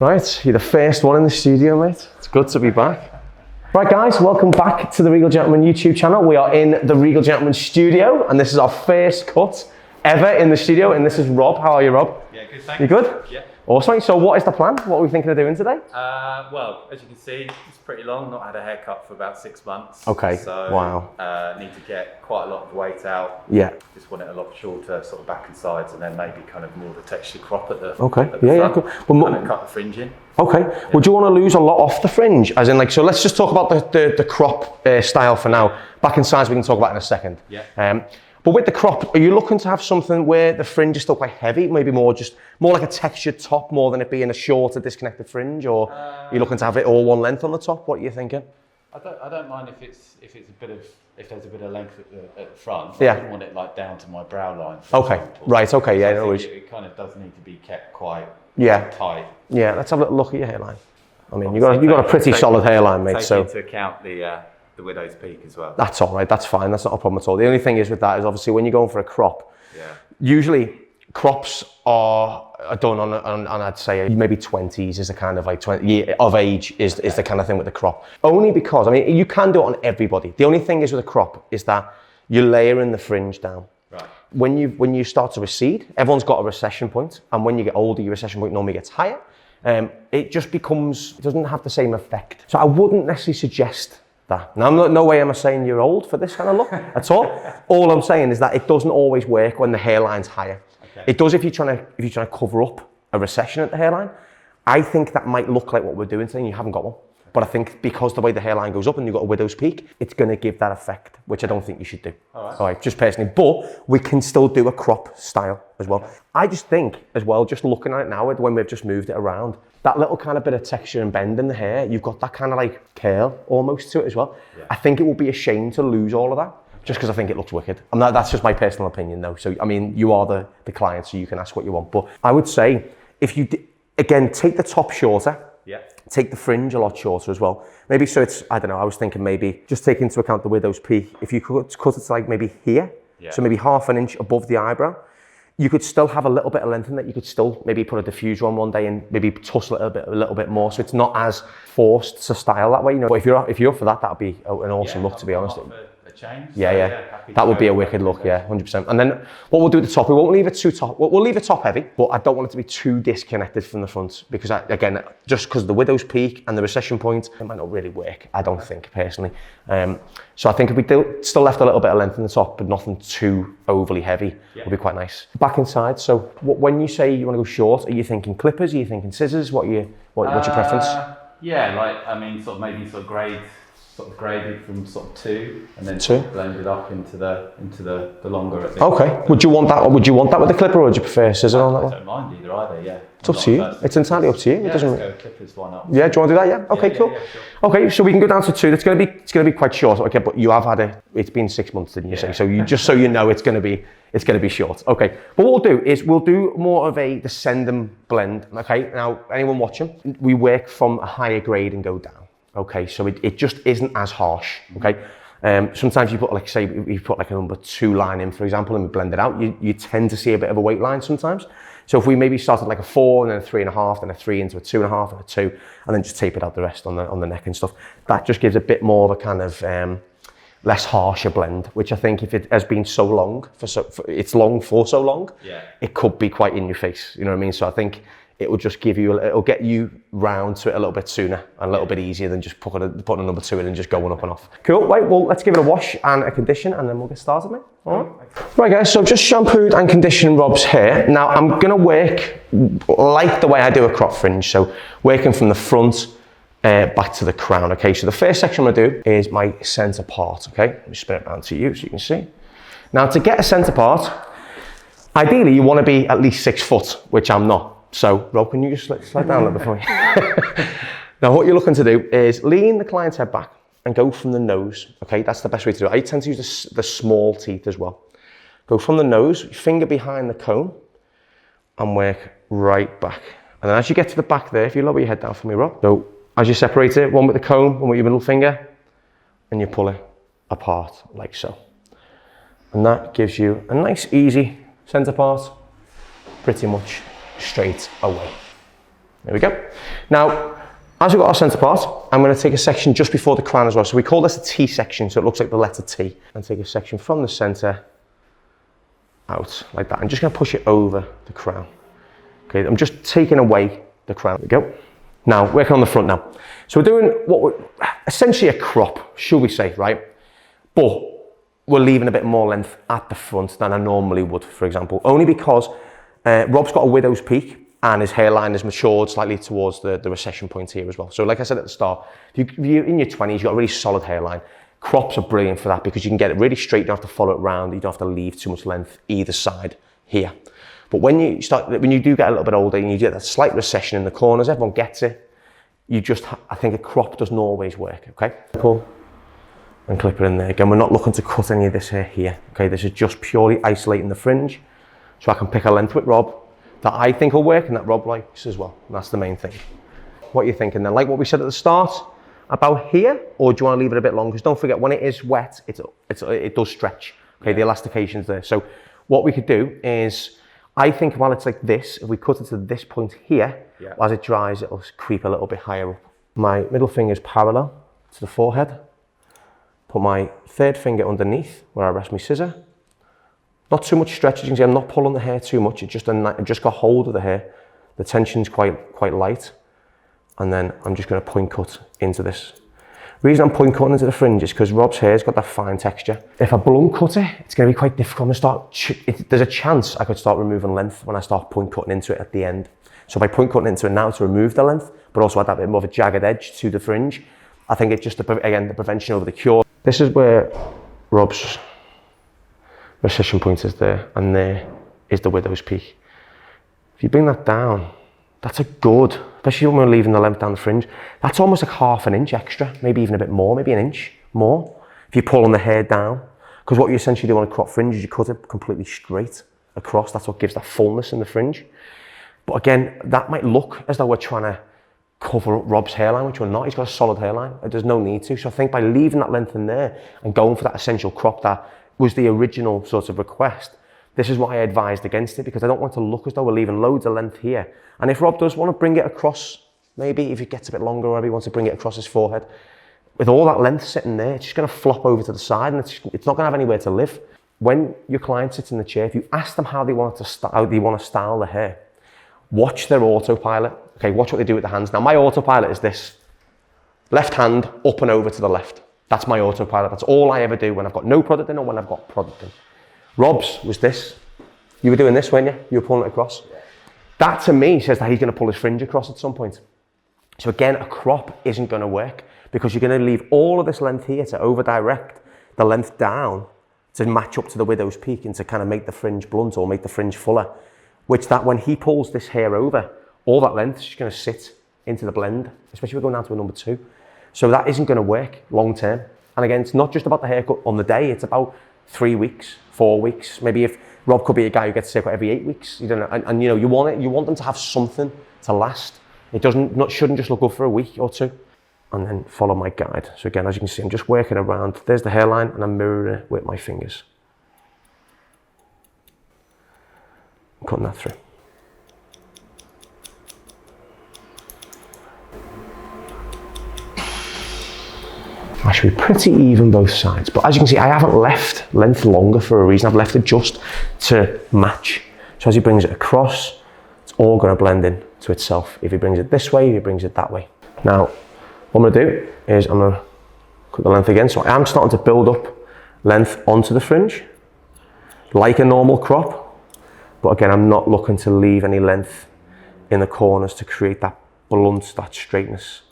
Right, you're the first one in the studio, mate. It's good to be back. Right guys, welcome back to the Regal Gentleman YouTube channel. We are in the Regal Gentleman Studio and this is our first cut ever in the studio, and this is Rob. How are you, Rob? Yeah, good, thanks. You good? Yeah. Awesome. So what is the plan? What are we thinking of doing today? Well, as you can see, it's pretty long. Not had a haircut for about 6 months. Okay, so, wow. Need to get quite a lot of weight out. Yeah. Just want it a lot shorter, sort of back and sides, and then maybe kind of more of a textured crop at the Okay, at the yeah, front. yeah, cool. Well, and cut the fringe in. Okay, yeah. Would you want to lose a lot off the fringe? As in like, so let's just talk about the crop style for now. Back and sides we can talk about in a second. Yeah. But with the crop, are you looking to have something where the fringe is still quite heavy, maybe more like a textured top more than it being a shorter disconnected fringe, or are you looking to have it all one length on the top? What are you thinking? I don't mind if there's a bit of length at the front. Yeah. I don't want it like down to my brow line. Okay, example. right, okay, yeah, no worries. It kind of does need to be kept quite tight. Yeah, let's have a little look at your hairline. I mean, you got a pretty solid hairline, mate. Take into account the widow's peak as well. That's all right, that's fine, that's not a problem at all. The only thing is with that is obviously when you're going for a crop, usually crops are done on I'd say maybe 20s is the kind of like 20 year of age is the kind of thing with the crop. Only because, I mean, you can do it on everybody. The only thing is with a crop is that you're layering the fringe down. Right. When you start to recede, everyone's got a recession point, and when you get older, your recession point normally gets higher. It just it doesn't have the same effect. So I wouldn't necessarily suggest that. Now, no way am I saying you're old for this kind of look at all. All I'm saying is that it doesn't always work when the hairline's higher. Okay. It does if you're trying to cover up a recession at the hairline. I think that might look like what we're doing today, and you haven't got one. But I think because the way the hairline goes up and you've got a widow's peak, it's going to give that effect, which I don't think you should do. All right, just personally. But we can still do a crop style as well. I just think as well, just looking at it now, when we've just moved it around, that little kind of bit of texture and bend in the hair, you've got that kind of like curl almost to it as well. Yeah. I think it would be a shame to lose all of that, just because I think it looks wicked. And that's just my personal opinion though. So, I mean, you are the client, so you can ask what you want. But I would say, if you, again, take the top shorter, take the fringe a lot shorter as well. Maybe so it's, I don't know, I was thinking maybe just take into account the widow's peak. If you could cut it to like maybe here, so maybe half an inch above the eyebrow, you could still have a little bit of length in that. You could still maybe put a diffuser on one day and maybe tussle it a little bit more. So it's not as forced to style that way. You know, but if you're up for that, that'd be an awesome look, to be honest. Change. That would be a wicked look, 100%. And then what we'll do at the top, we won't leave it too top. We'll leave it top heavy, but I don't want it to be too disconnected from the front because, again, just because of the widow's peak and the recession point, it might not really work, I don't think, personally. So I think if we still left a little bit of length in the top, but nothing too overly heavy, would be quite nice. Back inside, so when you say you want to go short, are you thinking clippers, are you thinking scissors? What's your preference? Yeah, like, I mean, maybe graded from sort of 2 and then blended up into the longer, I think. Okay. Would you want that with the clipper, or would you prefer scissor on that one? I don't mind either, yeah. It's up to you. It's entirely up to you. Yeah, let's go clippers, why not? Yeah, do you want to do that? Yeah. Okay, cool. Yeah, sure. Okay, so we can go down to 2. It's going to be quite short. Okay, but you have had it's been 6 months, didn't you say? So you just so you know it's going to be short. Okay. But what we'll do is we'll do more of a descending blend. Okay. Now, anyone watching, we work from a higher grade and go down. Okay, so it just isn't as harsh, okay? Sometimes you put like, say, you put like a number 2 line in, for example, and we blend it out, you tend to see a bit of a weight line sometimes. So if we maybe started like a 4 and then a 3.5, then a 3 into a 2.5 and a 2, and then just tapered out the rest on the neck and stuff, that just gives a bit more of a kind of less harsher blend, which I think if it has been so long, it's long for so long, it could be quite in your face, you know what I mean? So I think it will just it'll get you round to it a little bit sooner and a little bit easier than just putting a number 2 in and just going up and off. Cool, right, well, let's give it a wash and a condition and then we'll get started, mate. All right. Right guys, so I've just shampooed and conditioned Rob's hair. Now I'm gonna work like the way I do a crop fringe, so working from the front back to the crown, okay? So the first section I'm gonna do is my center part, okay? Let me spin it around to you so you can see. Now to get a center part, ideally you wanna be at least 6 foot, which I'm not. So, Rob, can you just slide down a little bit for me? Now, what you're looking to do is lean the client's head back and go from the nose, okay? That's the best way to do it. I tend to use the small teeth as well. Go from the nose, finger behind the comb, and work right back. And then as you get to the back there, if you lower your head down for me, Rob. So, as you separate it, one with the comb, one with your middle finger, and you pull it apart like so. And that gives you a nice, easy center part, pretty much straight away. There we go. Now, as we've got our centre part, I'm going to take a section just before the crown as well. So we call this a T section, so it looks like the letter T. And take a section from the centre out like that. I'm just going to push it over the crown. Okay, I'm just taking away the crown. There we go. Now, working on the front now. So we're doing what we're essentially a crop, should we say, right? But we're leaving a bit more length at the front than I normally would, for example, only because Rob's got a widow's peak and his hairline has matured slightly towards the recession point here as well. So like I said at the start, if you're in your 20s, you've got a really solid hairline. Crops are brilliant for that because you can get it really straight, you don't have to follow it around, you don't have to leave too much length either side here. But when you do get a little bit older and you get that slight recession in the corners, everyone gets it. I think a crop doesn't always work, okay? Pull and clip it in there. Again, we're not looking to cut any of this hair here, okay? This is just purely isolating the fringe so I can pick a length with Rob that I think will work and that Rob likes as well. And that's the main thing. What are you thinking then? Like what we said at the start, about here, or do you want to leave it a bit longer? Because don't forget, when it is wet, it does stretch, okay? The elastication's there. So what we could do is, I think while it's like this, if we cut it to this point here, as it dries, it'll creep a little bit higher up. My middle finger is parallel to the forehead. Put my third finger underneath where I rest my scissor. Not too much stretch, as you can see, I'm not pulling the hair too much, I've just got hold of the hair. The tension's quite light. And then I'm just going to point cut into this. The reason I'm point cutting into the fringe is because Rob's hair's got that fine texture. If I blunt cut it, it's going to be quite difficult to there's a chance I could start removing length when I start point cutting into it at the end. So by point cutting into it now to remove the length, but also add that bit more of a jagged edge to the fringe, I think it's just, again, the prevention over the cure. This is where Rob's recession point is there, and there is the widow's peak. If you bring that down, that's a good, especially when we're leaving the length down the fringe, that's almost like ½ an inch extra, maybe even a bit more, maybe an inch more, if you're pulling the hair down. Because what you essentially do on a crop fringe is you cut it completely straight across. That's what gives that fullness in the fringe. But again, that might look as though we're trying to cover up Rob's hairline, which we're not. He's got a solid hairline. There's no need to. So I think by leaving that length in there and going for that essential crop that was the original sort of request, this is why I advised against it, because I don't want to look as though we're leaving loads of length here. And if Rob does want to bring it across, maybe if it gets a bit longer, or he wants to bring it across his forehead, with all that length sitting there, it's just going to flop over to the side and it's not going to have anywhere to live. When your client sits in the chair, if you ask them how they want to style the hair, watch their autopilot. Okay, watch what they do with the hands. Now, my autopilot is this. Left hand up and over to the left. That's my autopilot. That's all I ever do when I've got no product in or when I've got product in. Rob's was this. You were doing this, weren't you? You were pulling it across. That to me says that he's going to pull his fringe across at some point. So again, a crop isn't going to work because you're going to leave all of this length here to over direct the length down to match up to the widow's peak and to kind of make the fringe blunt or make the fringe fuller, which that when he pulls this hair over, all that length is just going to sit into the blend, especially if we're going down to a number 2. So that isn't going to work long term. And again, it's not just about the haircut on the day, it's about 3 weeks, 4 weeks. Maybe if Rob could be a guy who gets a haircut every 8 weeks, you don't know, and you know, you want them to have something to last. It shouldn't just look good for a week or 2. And then follow my guide. So again, as you can see, I'm just working around. There's the hairline and I'm mirroring it with my fingers. I'm cutting that through. I should be pretty even both sides, but as you can see, I haven't left length longer for a reason. I've left it just to match. So as he brings it across, it's all going to blend in to itself. If he brings it this way, if he brings it that way. Now, what I'm going to do is I'm going to cut the length again. So I am starting to build up length onto the fringe, like a normal crop. But again, I'm not looking to leave any length in the corners to create that blunt, that straightness.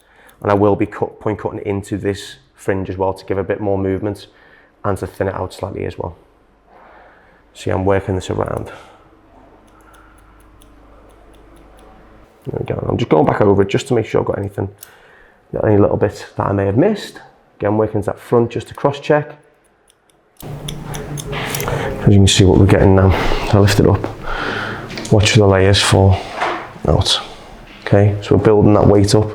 And I will be point cutting into this fringe as well to give a bit more movement and to thin it out slightly as well. See, I'm working this around. There we go. I'm just going back over it just to make sure I've got anything, any little bit that I may have missed. Again, working to that front just to cross check. As you can see what we're getting now. I lift it up, watch the layers fall out. Okay, so we're building that weight up.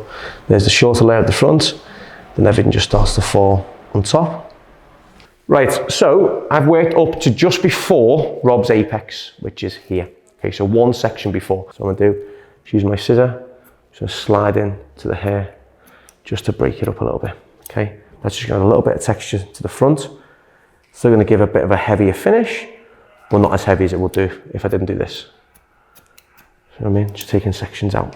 There's the shorter layer at the front, then everything just starts to fall on top. Right, so I've worked up to just before Rob's apex, which is here. Okay, so one section before. So I'm gonna do is use my scissor So slide in to the hair just to break it up a little bit, okay? That's just going to add a little bit of texture to the front. Still going to give a bit of a heavier finish, but not as heavy as it would do if I didn't do this. You know what I mean? Just taking sections out,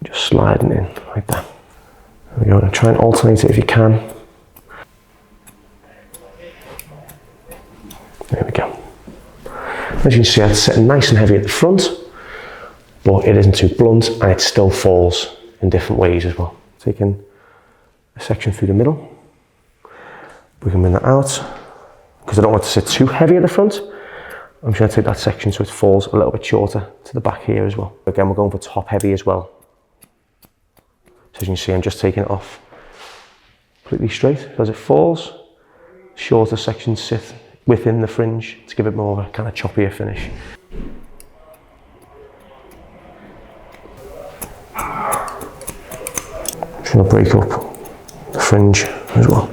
just sliding in like that. There we go, and try and alternate it if you can. There we go. As you can see, it's sitting nice and heavy at the front, but it isn't too blunt, and it still falls in different ways as well. Taking a section through the middle, we can bring that out, because I don't want it to sit too heavy at the front. I'm just going to take that section so it falls a little bit shorter to the back here as well. Again, we're going for top heavy as well. So as you can see, I'm just taking it off completely straight. So as it falls, shorter sections sit within the fringe to give it more of a kind of choppier finish. Just going to break up the fringe as well.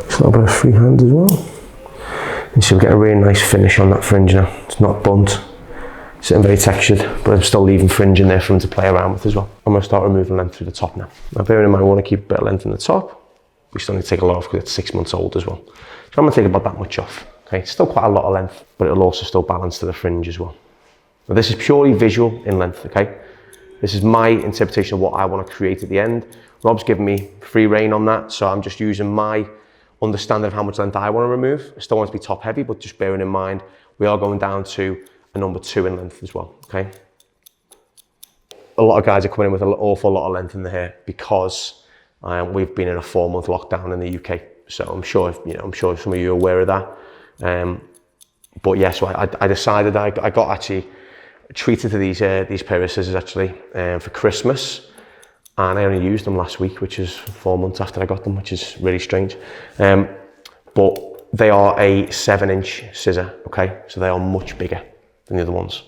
Just a little bit of freehand as well. You see, we get a really nice finish on that fringe now. It's not bumped, sitting very textured, but I'm still leaving fringe in there for them to play around with as well. I'm going to start removing length through the top now. Now, bearing in mind, I want to keep a bit of length in the top. We still need to take a lot off because it's 6 months old as well. So I'm going to take about that much off. Okay, it's still quite a lot of length, but it'll also still balance to the fringe as well. Now, this is purely visual in length, okay? This is my interpretation of what I want to create at the end. Rob's given me free rein on that, so I'm just using my understanding of how much length I want to remove. I still want it to be top heavy, but just bearing in mind, we are going down to a number 2 in length as well, okay? A lot of guys are coming in with an awful lot of length in the hair because we've been in a 4-month lockdown in the UK. So I'm sure, I'm sure some of you are aware of that. But yeah, so I decided I got actually treated to these pair of scissors actually for Christmas. And I only used them last week, which is 4 months after I got them, which is really strange. But they are a 7-inch scissor, okay? So they are much bigger than the other ones.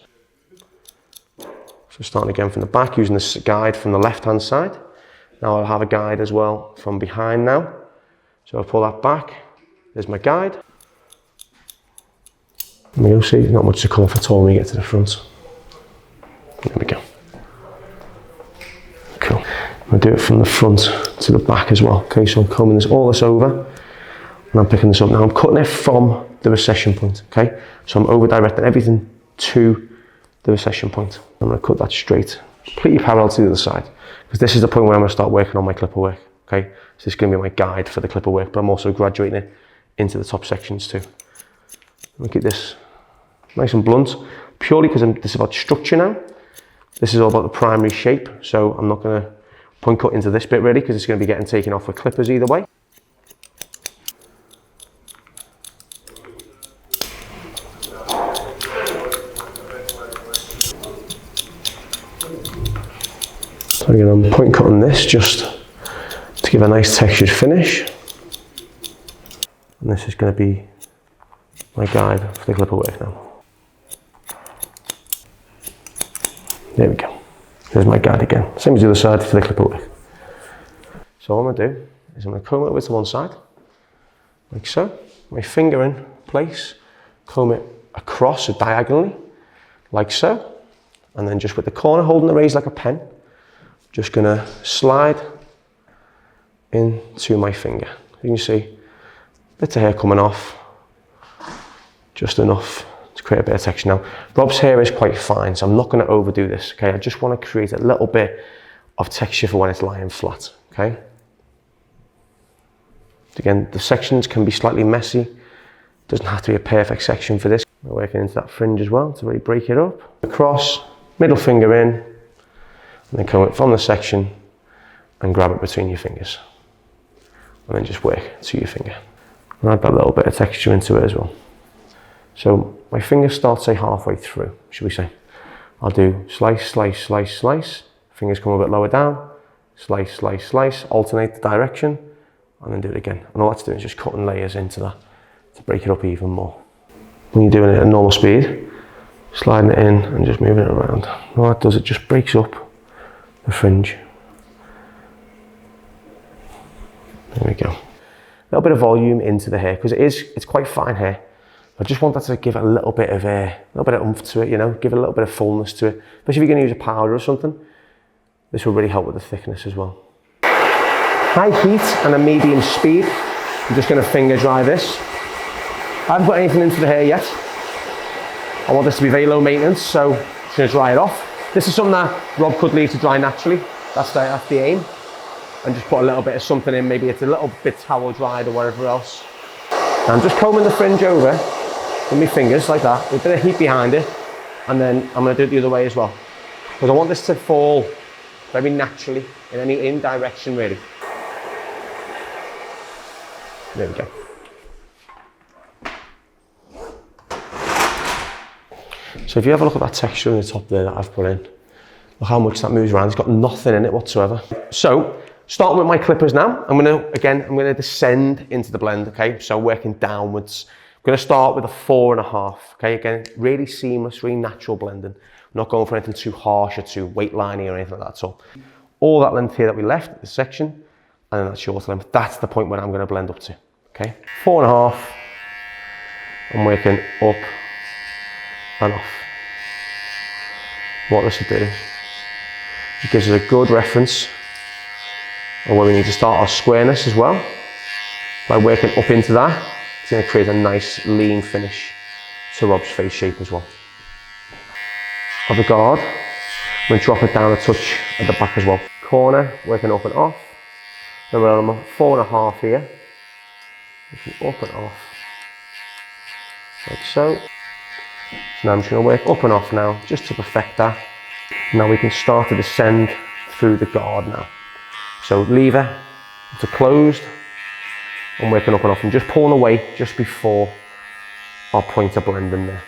So starting again from the back, using this guide from the left-hand side. Now I'll have a guide as well from behind now. So I'll pull that back. There's my guide. And you'll see, not much to come off at all when you get to the front. There we go. Cool. I'll do it from the front to the back as well. Okay, so I'm combing all this over, and I'm picking this up. Now I'm cutting it from the recession point, okay? So I'm over directing everything to the recession point. I'm gonna cut that straight, completely parallel to the other side, because this is the point where I'm gonna start working on my clipper work, okay? So this is gonna be my guide for the clipper work, but I'm also graduating it into the top sections too. Look at this, nice and blunt, purely because this is about structure now. This is all about the primary shape, so I'm not gonna point cut into this bit really, because it's gonna be getting taken off with clippers either way. So again, I'm point cutting this just to give a nice textured finish. And this is going to be my guide for the clipper work now. There we go. There's my guide again. Same as the other side for the clipper work. So what I'm going to do is I'm going to comb it over to one side, like so. My finger in place, comb it across or diagonally, like so. And then just with the corner holding the razor like a pen, just gonna slide into my finger. You can see bits of hair coming off, just enough to create a bit of texture. Now, Rob's hair is quite fine, so I'm not gonna overdo this, okay? I just wanna create a little bit of texture for when it's lying flat, okay? Again, the sections can be slightly messy. Doesn't have to be a perfect section for this. We're working into that fringe as well to really break it up. Across, middle finger in, and then come it from the section and grab it between your fingers. And then just work to your finger. And add that little bit of texture into it as well. So my finger starts, say, halfway through, should we say. I'll do slice, slice, slice, slice. Fingers come a bit lower down. Slice, slice, slice. Alternate the direction. And then do it again. And all that's doing is just cutting layers into that to break it up even more. When you're doing it at normal speed, sliding it in and just moving it around. And all that does, it just breaks up the fringe. There we go. A little bit of volume into the hair, because it's quite fine hair. I just want that to give it a little bit of oomph to it, you know, give it a little bit of fullness to it. Especially if you're going to use a powder or something, this will really help with the thickness as well. High heat and a medium speed. I'm just going to finger dry this. I haven't put anything into the hair yet. I want this to be very low maintenance, so I'm just going to dry it off. This is something that Rob could leave to dry naturally. That's the aim. And just put a little bit of something in, maybe it's a little bit towel dried or whatever else. And I'm just combing the fringe over with my fingers like that, with a bit of heat behind it. And then I'm going to do it the other way as well. Because I want this to fall very naturally in direction really. There we go. So if you have a look at that texture in the top there that I've put in, look how much that moves around. It's got nothing in it whatsoever. So, starting with my clippers now, I'm gonna descend into the blend, okay? So working downwards. I'm gonna start with a 4.5, okay? Again, really seamless, really natural blending. I'm not going for anything too harsh or too weight liney or anything like that. So, all that length here that we left, this section, and then that short length, that's the point where I'm gonna blend up to, okay? 4.5, I'm working up and off. What this will do, it gives us a good reference on where we need to start our squareness as well. By working up into that, it's going to create a nice lean finish to Rob's face shape as well. Of the guard, I'm going to drop it down a touch at the back as well. Corner, working up and off. Then we're on a 4.5 here. Working up and off, like so. So now I'm just going to work up and off now, just to perfect that. Now we can start to descend through the guard now. So lever to closed, I'm working up and off and just pulling away just before our point of blending there.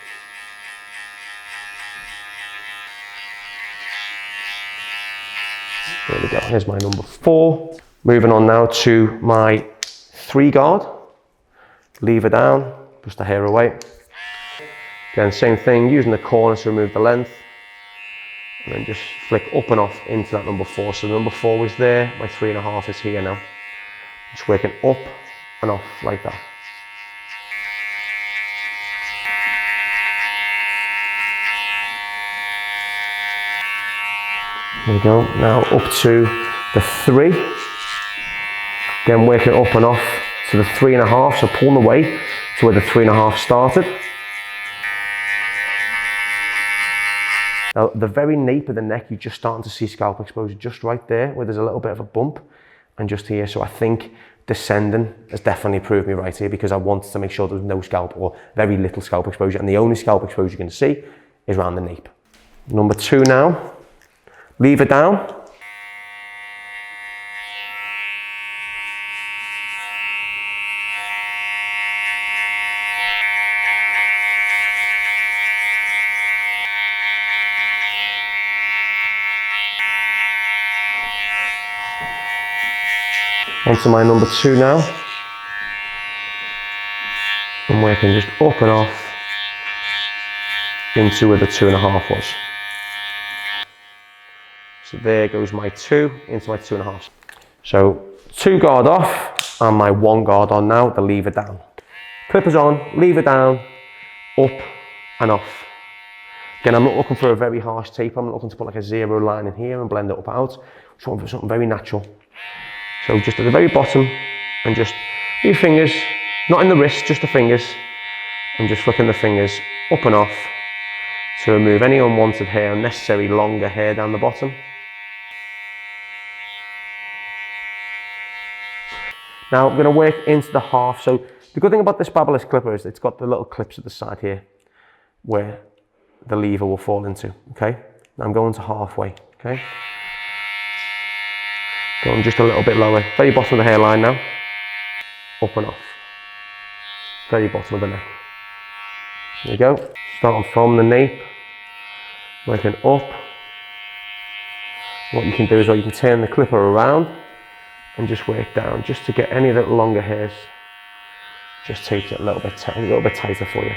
There we go, here's my number 4. Moving on now to my 3 guard. Lever down, push the hair away. Again, same thing, using the corner to remove the length. And then just flick up and off into that number 4. So number 4 was there, my 3.5 is here now. Just working up and off like that. There we go, now up to the 3. Again, working up and off to the 3.5, so pulling away to where the 3.5 started. Now, the very nape of the neck, you're just starting to see scalp exposure just right there, where there's a little bit of a bump, and just here. So I think descending has definitely proved me right here, because I wanted to make sure there was no scalp or very little scalp exposure, and the only scalp exposure you're going to see is around the nape. Number 2 now, lever down. Onto my number 2 now. I'm working just up and off into where the 2.5 was. So there goes my 2 into my 2.5. So 2 guard off and my 1 guard on now, the lever down. Clippers on, lever down, up and off. Again, I'm not looking for a very harsh taper. I'm not looking to put like a 0 line in here and blend it up out. Just looking for something very natural. So just at the very bottom, and just your fingers, not in the wrist, just the fingers, and just flicking the fingers up and off to remove any unwanted hair, unnecessary longer hair down the bottom. Now I'm going to work into the half. So the good thing about this BARBERS clipper is it's got the little clips at the side here where the lever will fall into, okay? Now I'm going to halfway, okay? Going just a little bit lower, very bottom of the hairline now, up and off, very bottom of the neck. There you go, starting from the nape, working up. What you can do is you can turn the clipper around and just work down, just to get any little longer hairs, just take it a little bit tighter for you.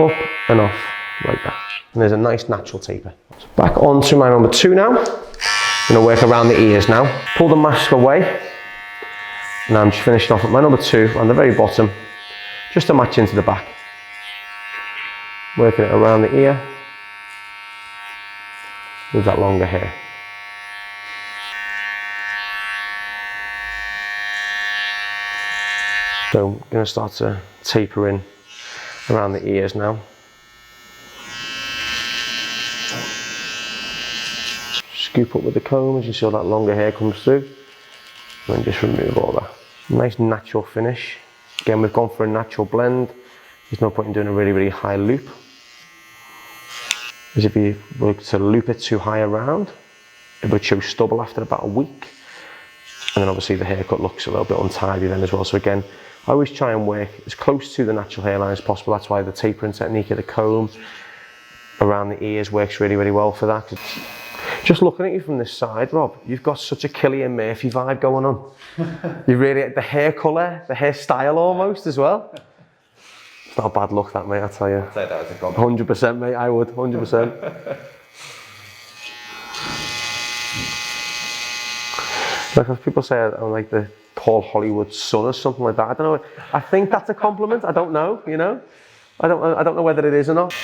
Up and off, like that. And there's a nice natural taper. Back onto my number 2 now. I'm going to work around the ears now. Pull the mask away. And I'm just finished off with my number 2 on the very bottom, just to match into the back. Working it around the ear with that longer hair. So I'm going to start to taper in around the ears now. Scoop up with the comb as you see all that longer hair comes through, and then just remove all that. Nice natural finish. Again, we've gone for a natural blend. There's no point in doing a really, really high loop, as if you were to loop it too high around, it would show stubble after about a week. And then obviously the haircut looks a little bit untidy then as well. So again, I always try and work as close to the natural hairline as possible. That's why the tapering technique of the comb around the ears works really, really well for that. Just looking at you from this side, Rob, you've got such a Cillian Murphy vibe going on. You really, the hair colour, the hairstyle almost as well. It's not a bad look that, mate, I tell you. I'd say that was a compliment. 100%, mate, I would, 100%. Like if people say I'm like the Paul Hollywood son or something like that, I don't know. I think that's a compliment. I don't know, you know. I don't know whether it is or not.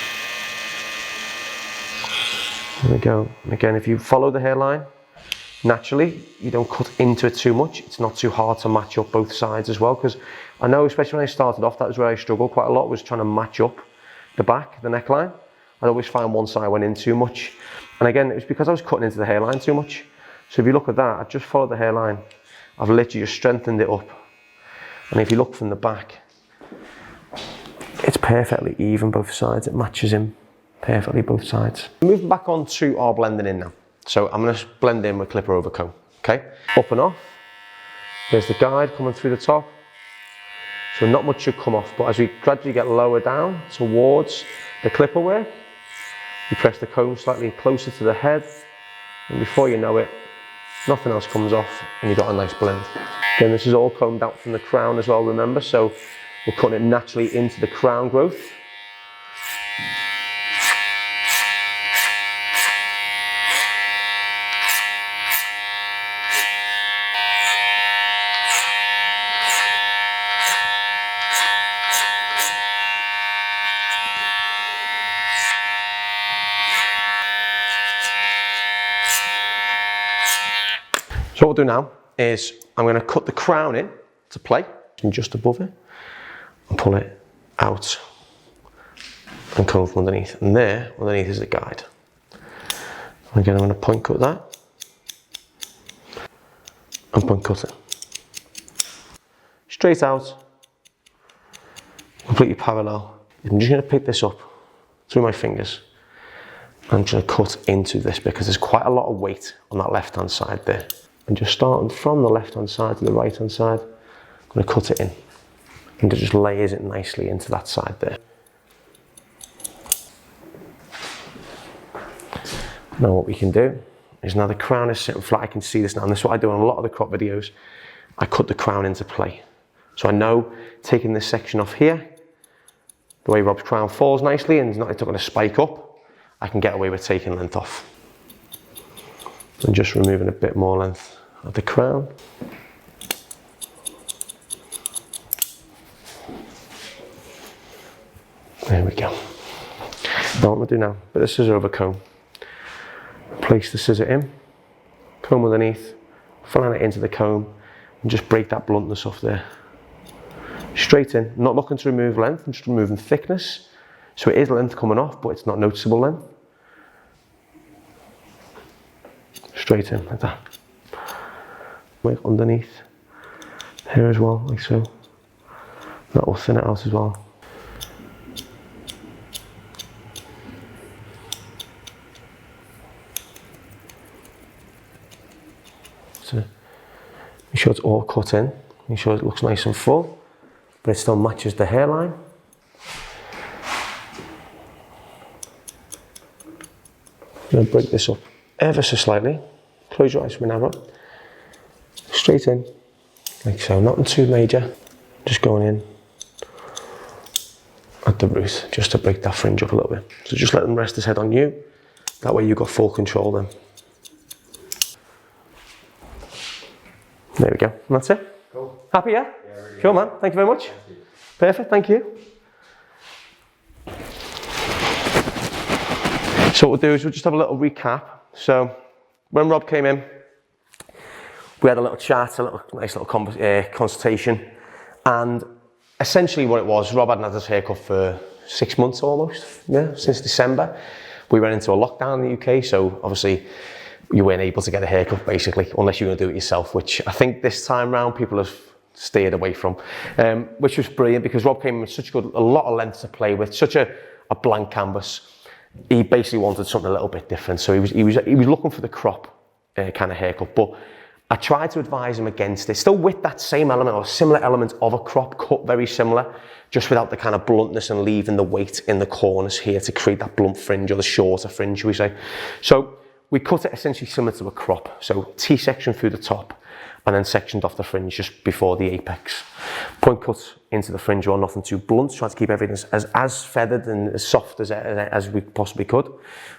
There we go. And again, if you follow the hairline naturally, you don't cut into it too much. It's not too hard to match up both sides as well, because I know, especially when I started off, that was where I struggled quite a lot, was trying to match up the back, the neckline. I'd always find one side went in too much, and again, it was because I was cutting into the hairline too much. So if you look at that, I just followed the hairline. I've literally just strengthened it up. And if you look from the back, it's perfectly even both sides. It matches him perfectly both sides. Moving back on to our blending in now. So I'm going to blend in with clipper over comb. Okay, up and off. There's the guide coming through the top. So not much should come off, but as we gradually get lower down towards the clipper work, you press the comb slightly closer to the head, and before you know it, nothing else comes off and you've got a nice blend. Again, this is all combed out from the crown as well, remember, so we're cutting it naturally into the crown growth. So what we'll do now is I'm going to cut the crown in to play, and just above it, and pull it out and comb from underneath. And there, underneath is the guide. Again, I'm going to point cut that and point cut it. Straight out, completely parallel. I'm just going to pick this up through my fingers. I'm just going to cut into this because there's quite a lot of weight on that left-hand side there. And just starting from the left-hand side to the right-hand side, I'm going to cut it in. And it just layers it nicely into that side there. Now what we can do is, now the crown is sitting flat, I can see this now, and this is what I do on a lot of the crop videos. I cut the crown into play. So I know, taking this section off here, the way Rob's crown falls nicely and it's not going to spike up, I can get away with taking length off. And just removing a bit more length of the crown. There we go. Now what I'm going to do now, put the scissor over comb, place the scissor in, comb underneath, flying it into the comb, and just break that bluntness off there. Straight in, not looking to remove length, I'm just removing thickness. So it is length coming off, but it's not noticeable length. Straight in like that. Work underneath here as well, like so. That will thin it out as well. So make sure it's all cut in, make sure it looks nice and full, but it still matches the hairline. I'm going to break this up ever so slightly. Close your eyes for me now, Rob. Straight in, like so, nothing too major. Just going in at the root, just to break that fringe up a little bit. So just let them rest his head on you. That way you've got full control then. There we go, and that's it. Cool. Happy, yeah? Yeah, really cool, man. Thank you very much. Thank you. Perfect, thank you. So what we'll do is we'll just have a little recap. So when Rob came in, we had a little chat, nice little consultation, and essentially what it was, Rob hadn't had his haircut for 6 months almost, yeah, since December. We went into a lockdown in the UK, so obviously you weren't able to get a haircut basically, unless you're going to do it yourself, which I think this time round people have stayed away from, which was brilliant because Rob came in with a lot of length to play with, such a blank canvas. He basically wanted something a little bit different, so he was looking for the crop kind of haircut, but I tried to advise him against it, still with that same element or similar element of a crop cut, very similar, just without the kind of bluntness and leaving the weight in the corners here to create that blunt fringe or the shorter fringe, we say. So we cut it essentially similar to a crop, so T-section through the top and then sectioned off the fringe just before the apex. Point cut into the fringe or nothing too blunt, trying to keep everything as feathered and as soft as we possibly could.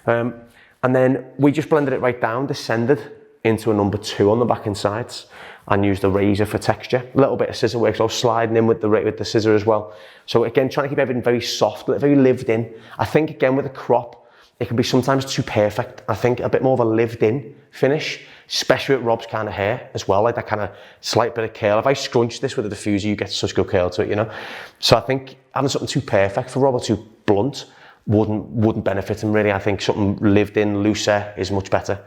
And then we just blended it right down, descended into a number 2 on the back and sides and used a razor for texture. A little bit of scissor work, so sliding in with the scissor as well. So again, trying to keep everything very soft, very lived in. I think again with a crop, it can be sometimes too perfect. I think a bit more of a lived in finish, especially with Rob's kind of hair as well, like that kind of slight bit of curl. If I scrunch this with a diffuser, you get such good curl to it, you know? So I think having something too perfect for Rob or too blunt wouldn't benefit him really. I think something lived in, looser is much better.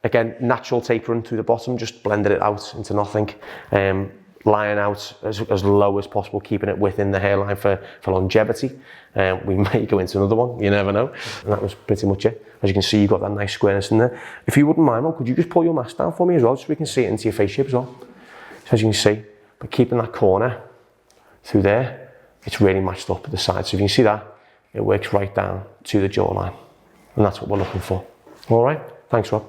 Again, natural tapering through the bottom, just blended it out into nothing. Lying out as low as possible, keeping it within the hairline for longevity. We may go into another one, you never know. And that was pretty much it. As you can see, you've got that nice squareness in there. If you wouldn't mind, Rob, could you just pull your mask down for me as well, so we can see it into your face shape as well. So as you can see, but keeping that corner through there, it's really matched up at the side. So if you can see that, it works right down to the jawline. And that's what we're looking for. All right, thanks, Rob.